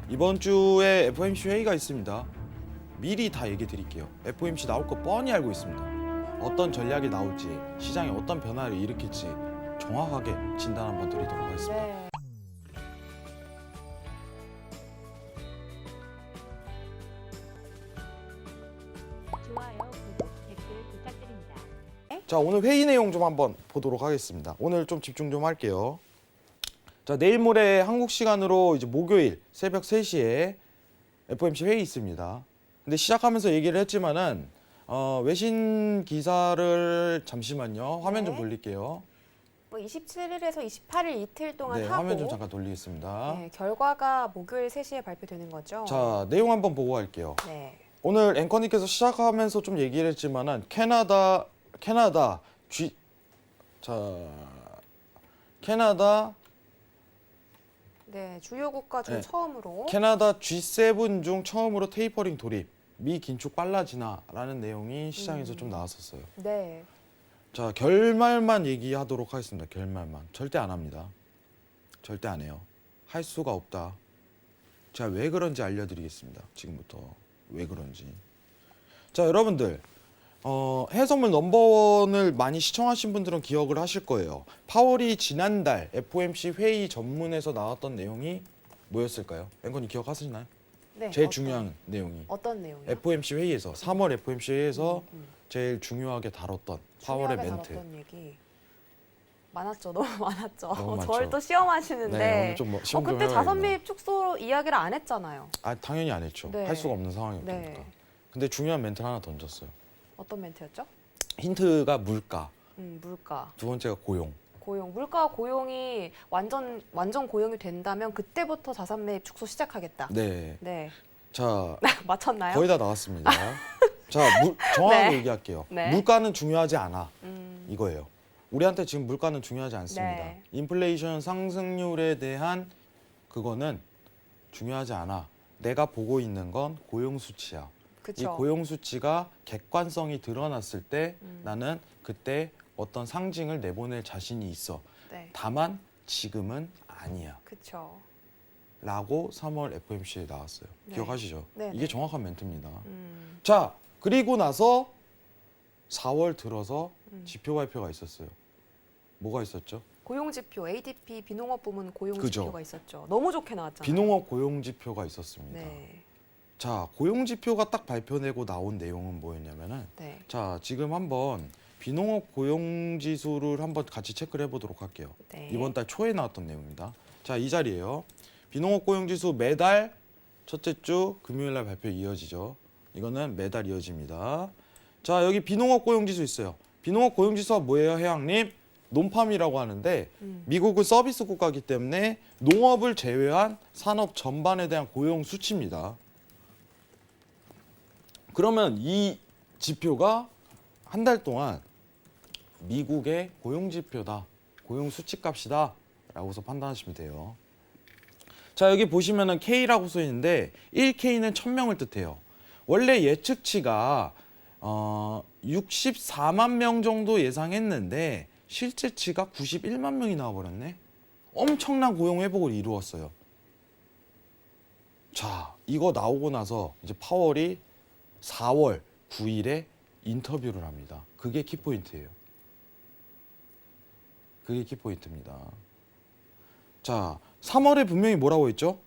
이번 주에 FOMC 회의가 있습니다. 미리 다 얘기 드릴게요. FOMC 나올 거 뻔히 알고 있습니다. 어떤 전략이 나올지, 시장에 어떤 변화를 일으킬지 정확하게 진단 한번 드리도록 하겠습니다. 네. 좋아요, 구독, 댓글 부탁드립니다. 자, 오늘 회의 내용 좀 한번 보도록 하겠습니다. 오늘 좀 집중 좀 할게요. 자, 내일 모레 한국 시간으로 이제 목요일 새벽 3시에 FOMC 회의 있습니다. 근데 시작하면서 얘기를 했지만은 외신 기사를 잠시만요. 화면 좀 네. 돌릴게요. 뭐 27일에서 28일 이틀 동안 네, 하고 화면 좀 잠깐 돌리겠습니다. 네, 결과가 목요일 3시에 발표되는 거죠. 자, 내용 한번 보고 갈게요. 네. 오늘 앵커님께서 시작하면서 좀 얘기를 했지만은 캐나다 네, 주요 국가 중 네. 처음으로 캐나다 G7 중 처음으로 테이퍼링 돌입, 미 긴축 빨라지나라는 내용이 시장에서 좀 나왔었어요. 네. 자, 결말만 얘기하도록 하겠습니다. 결말만. 절대 안 합니다. 절대 안 해요. 할 수가 없다. 제가 왜 그런지 알려드리겠습니다. 지금부터 왜 그런지. 자, 여러분들 해성물 넘버원을 많이 시청하신 분들은 기억을 하실 거예요. 파월이 지난달 FOMC 회의 전문에서 나왔던 내용이 뭐였을까요? 앵커님 기억하시나요? 네. 제일 중요한 내용이 어떤 내용이요? FOMC 회의에서 3월 FOMC 회의에서 제일 중요하게 다뤘던 파월의 중요하게 멘트. 다뤘던 얘기 많았죠. 너무 많았죠. 너무 많죠. 저를 또 시험하시는데 네, 오늘 좀 시험 좀 그때 해봐야겠네요. 자선 매입 축소 이야기를 안 했잖아요. 아, 당연히 안 했죠. 네. 할 수가 없는 상황이었으니까. 네. 근데 중요한 멘트 하나 던졌어요. 어떤 멘트였죠? 힌트가 물가, 물가, 두 번째가 고용. 고용. 물가와 고용이 완전 고용이 된다면 그때부터 자산 매입 축소 시작하겠다. 네. 네. 자, 맞췄나요? 거의 다 나왔습니다. 자, 정확하게 네. 얘기할게요. 네. 물가는 중요하지 않아. 음, 이거예요. 우리한테 지금 물가는 중요하지 않습니다. 네. 인플레이션 상승률에 대한 그거는 중요하지 않아. 내가 보고 있는 건 고용 수치야. 이 그쵸. 고용 수치가 객관성이 드러났을 때 음. 나는 그때 어떤 상징을 내보낼 자신이 있어. 네. 다만 지금은 아니야. 그쵸. 라고 3월 FOMC에 나왔어요. 네. 기억하시죠? 네, 이게 네. 정확한 멘트입니다. 음, 자, 그리고 나서 4월 들어서 지표 발표가 있었어요. 뭐가 있었죠? 고용 지표, ADP 비농업 부문 고용 그죠. 지표가 있었죠. 너무 좋게 나왔잖아요. 비농업 고용 지표가 있었습니다. 네. 자, 고용 지표가 딱 발표되고 나온 내용은 뭐였냐면은 네. 자, 지금 한번 비농업 고용 지수를 한번 같이 체크를 해보도록 할게요. 네. 이번 달 초에 나왔던 내용입니다. 자, 이 자리에요. 비농업 고용 지수 매달 첫째 주 금요일 날 발표 이어지죠. 이거는 매달 이어집니다. 자, 여기 비농업 고용 지수 있어요. 비농업 고용 지수가 뭐예요, 회장님? 논팜이라고 하는데 미국은 서비스 국가이기 때문에 농업을 제외한 산업 전반에 대한 고용 수치입니다. 그러면 이 지표가 한 달 동안 미국의 고용 지표다, 고용 수치값이다 라고서 판단하시면 돼요. 자, 여기 보시면은 K라고 써 있는데 1K는 1000명을 뜻해요. 원래 예측치가 64만 명 정도 예상했는데 실제치가 91만 명이 나와버렸네. 엄청난 고용 회복을 이루었어요. 자, 이거 나오고 나서 이제 파월이 4월 9일에 인터뷰를 합니다. 그게 키포인트예요. 그게 키포인트입니다. 자, 3월에 분명히 뭐라고 했죠?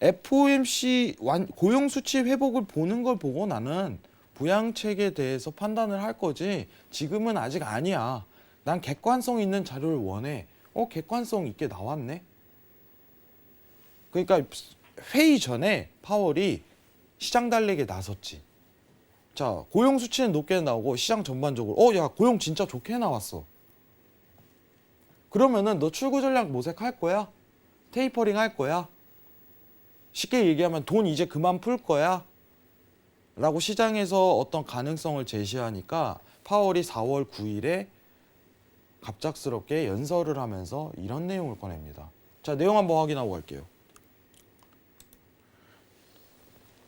FOMC 고용 수치 회복을 보는 걸 보고 나는 부양책에 대해서 판단을 할 거지 지금은 아직 아니야. 난 객관성 있는 자료를 원해. 객관성 있게 나왔네. 그러니까 회의 전에 파월이 시장 달래기에 나섰지. 자, 고용 수치는 높게 나오고 시장 전반적으로 야, 고용 진짜 좋게 나왔어. 그러면은 너 출구 전략 모색할 거야? 테이퍼링 할 거야? 쉽게 얘기하면 돈 이제 그만 풀 거야? 라고 시장에서 어떤 가능성을 제시하니까 파월이 4월 9일에 갑작스럽게 연설을 하면서 이런 내용을 꺼냅니다. 자, 내용 한번 확인하고 갈게요.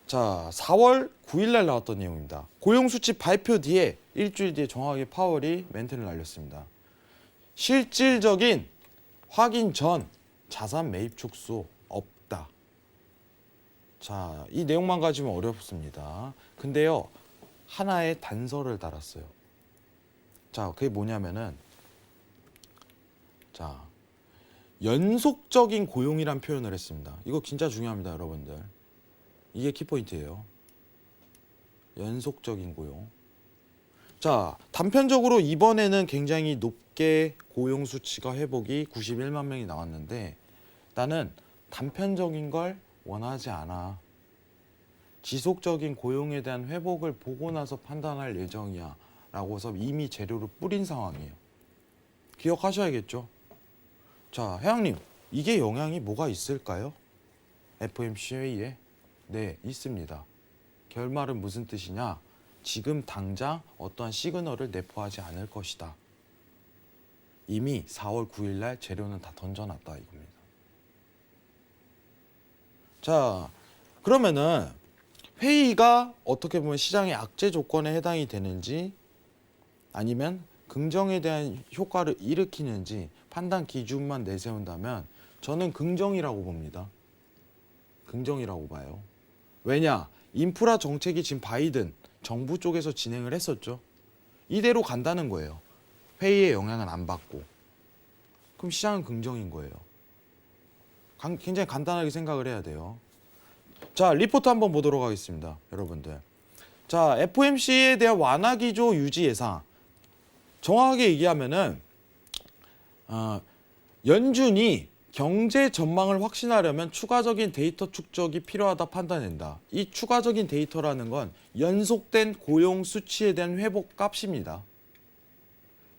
자, 4월 9일 날 나왔던 내용입니다. 고용 수치 발표 뒤에 일주일 뒤에 정확하게 파월이 멘트를 날렸습니다. 실질적인 확인 전 자산 매입 축소 없다. 자, 이 내용만 가지면 어렵습니다. 근데요, 하나의 단서를 달았어요. 자, 그게 뭐냐면은, 자, 연속적인 고용이란 표현을 했습니다. 이거 진짜 중요합니다, 여러분들. 이게 키포인트예요. 연속적인 고용. 자, 단편적으로 이번에는 굉장히 높게 고용 수치가 회복이 91만 명이 나왔는데 나는 단편적인 걸 원하지 않아. 지속적인 고용에 대한 회복을 보고 나서 판단할 예정이야. 라고서 이미 재료를 뿌린 상황이에요. 기억하셔야겠죠? 자, 회장님, 이게 영향이 뭐가 있을까요? FOMC 회의에? 네, 있습니다. 결말은 무슨 뜻이냐? 지금 당장 어떠한 시그널을 내포하지 않을 것이다. 이미 4월 9일 날 재료는 다 던져놨다 이겁니다. 자, 그러면은 회의가 어떻게 보면 시장의 악재 조건에 해당이 되는지 아니면 긍정에 대한 효과를 일으키는지 판단 기준만 내세운다면 저는 긍정이라고 봅니다. 긍정이라고 봐요. 왜냐? 인프라 정책이 지금 바이든 정부 쪽에서 진행을 했었죠. 이대로 간다는 거예요. 회의의 영향은 안 받고. 그럼 시장은 긍정인 거예요. 굉장히 간단하게 생각을 해야 돼요. 자, 리포트 한번 보도록 하겠습니다. 여러분들. 자, FOMC에 대한 완화 기조 유지 예상. 정확하게 얘기하면은 연준이 경제 전망을 확신하려면 추가적인 데이터 축적이 필요하다 판단된다. 이 추가적인 데이터라는 건 연속된 고용 수치에 대한 회복 값입니다.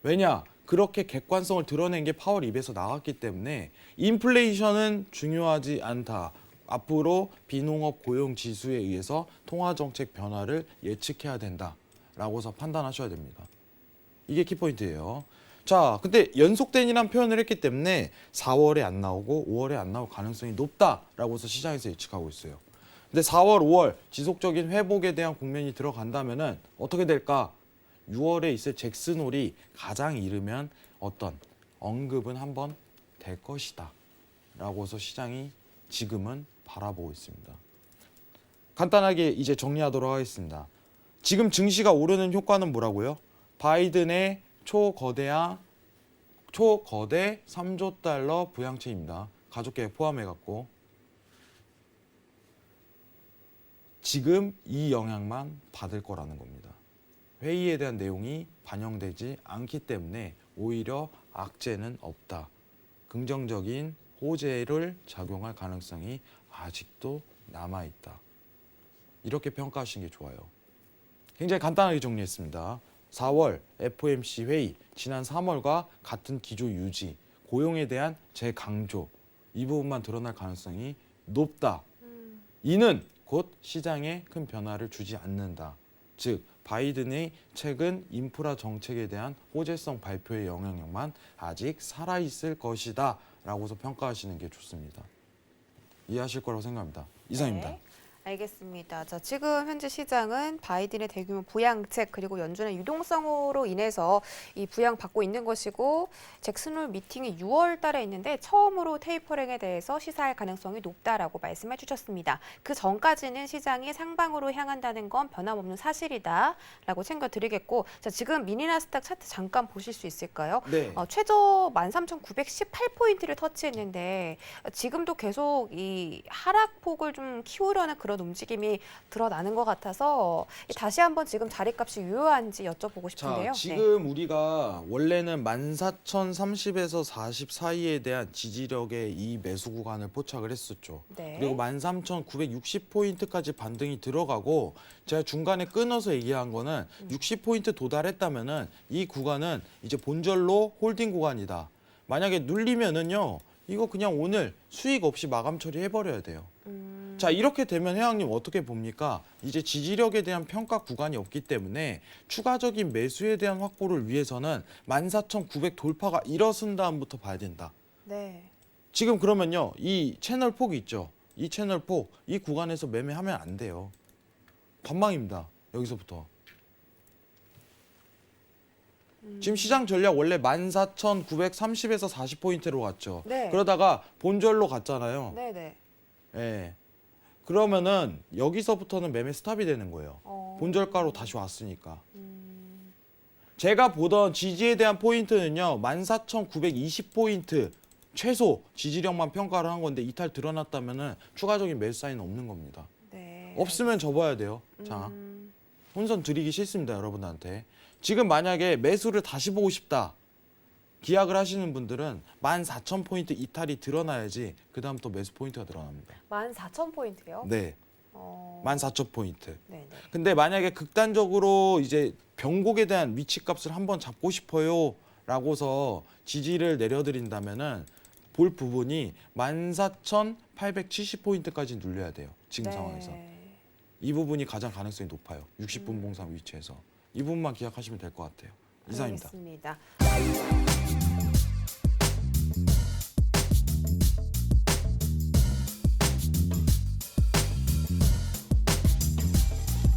왜냐? 그렇게 객관성을 드러낸 게 파월 입에서 나왔기 때문에 인플레이션은 중요하지 않다. 앞으로 비농업 고용 지수에 의해서 통화 정책 변화를 예측해야 된다라고서 판단하셔야 됩니다. 이게 키포인트예요. 자, 근데 연속된이란 표현을 했기 때문에 4월에 안 나오고 5월에 안 나올 가능성이 높다라고서 시장에서 예측하고 있어요. 근데 4월, 5월 지속적인 회복에 대한 국면이 들어간다면은 어떻게 될까? 6월에 있을 잭슨홀이 가장 이르면 어떤 언급은 한번 될 것이다. 라고서 시장이 지금은 바라보고 있습니다. 간단하게 이제 정리하도록 하겠습니다. 지금 증시가 오르는 효과는 뭐라고요? 바이든의 초거대 3조 달러 부양책입니다. 가족계획 포함해갖고 지금 이 영향만 받을 거라는 겁니다. 회의에 대한 내용이 반영되지 않기 때문에 오히려 악재는 없다. 긍정적인 호재를 작용할 가능성이 아직도 남아있다. 이렇게 평가하시는 게 좋아요. 굉장히 간단하게 정리했습니다. 4월 FOMC 회의, 지난 3월과 같은 기조 유지, 고용에 대한 재강조, 이 부분만 드러날 가능성이 높다. 이는 곧 시장에 큰 변화를 주지 않는다. 즉 바이든의 최근 인프라 정책에 대한 호재성 발표의 영향력만 아직 살아있을 것이다 라고서 평가하시는 게 좋습니다. 이해하실 거라고 생각합니다. 이상입니다. 네. 알겠습니다. 자, 지금 현재 시장은 바이든의 대규모 부양책 그리고 연준의 유동성으로 인해서 이 부양받고 있는 것이고 잭슨홀 미팅이 6월 달에 있는데 처음으로 테이퍼링에 대해서 시사할 가능성이 높다라고 말씀해 주셨습니다. 그 전까지는 시장이 상방으로 향한다는 건 변함없는 사실이다라고 챙겨드리겠고 자, 지금 미니나스닥 차트 잠깐 보실 수 있을까요? 네. 최저 13,918포인트를 터치했는데 지금도 계속 이 하락폭을 좀 키우려는 그런 움직임이 드러나는 것 같아서 다시 한번 지금 자리값이 유효한지 여쭤보고 싶은데요. 자, 지금 우리가 원래는 14,030에서 40 사이에 대한 지지력의 이 매수 구간을 포착을 했었죠. 네. 그리고 13,960포인트까지 반등이 들어가고 제가 중간에 끊어서 얘기한 거는 60포인트 도달했다면은 이 구간은 이제 본절로 홀딩 구간이다. 만약에 눌리면은요. 이거 그냥 오늘 수익 없이 마감 처리해버려야 돼요. 자, 이렇게 되면 회장님 어떻게 봅니까? 이제 지지력에 대한 평가 구간이 없기 때문에 추가적인 매수에 대한 확보를 위해서는 14,900 돌파가 일어선 다음부터 봐야 된다. 네. 지금 그러면요. 이 채널 폭이 있죠. 이 채널 폭, 이 구간에서 매매하면 안 돼요. 관망입니다. 여기서부터. 지금 시장 전략 원래 14,930에서 40포인트로 갔죠. 네. 그러다가 본절로 갔잖아요. 네네. 예. 그러면은 여기서부터는 매매 스탑이 되는 거예요. 본절가로 다시 왔으니까. 제가 보던 지지에 대한 포인트는요. 14,920포인트 최소 지지력만 평가를 한 건데 이탈 드러났다면은 추가적인 매수 사인은 없는 겁니다. 네. 없으면 접어야 돼요. 자, 혼선 드리기 싫습니다, 여러분한테. 지금 만약에 매수를 다시 보고 싶다. 기약을 하시는 분들은 14,000포인트 이탈이 드러나야지 그다음부터 매수 포인트가 드러납니다. 14,000포인트요? 네. 어... 14,000포인트. 네네. 근데 만약에 극단적으로 이제 변곡에 대한 위치값을 한번 잡고 싶어요 라고서 지지를 내려드린다면은 볼 부분이 14,870포인트까지 눌려야 돼요. 지금 상황에서. 이 부분이 가장 가능성이 높아요. 60분 봉상 위치에서. 이 부분만 기억하시면 될 것 같아요. 이상입니다. 알겠습니다.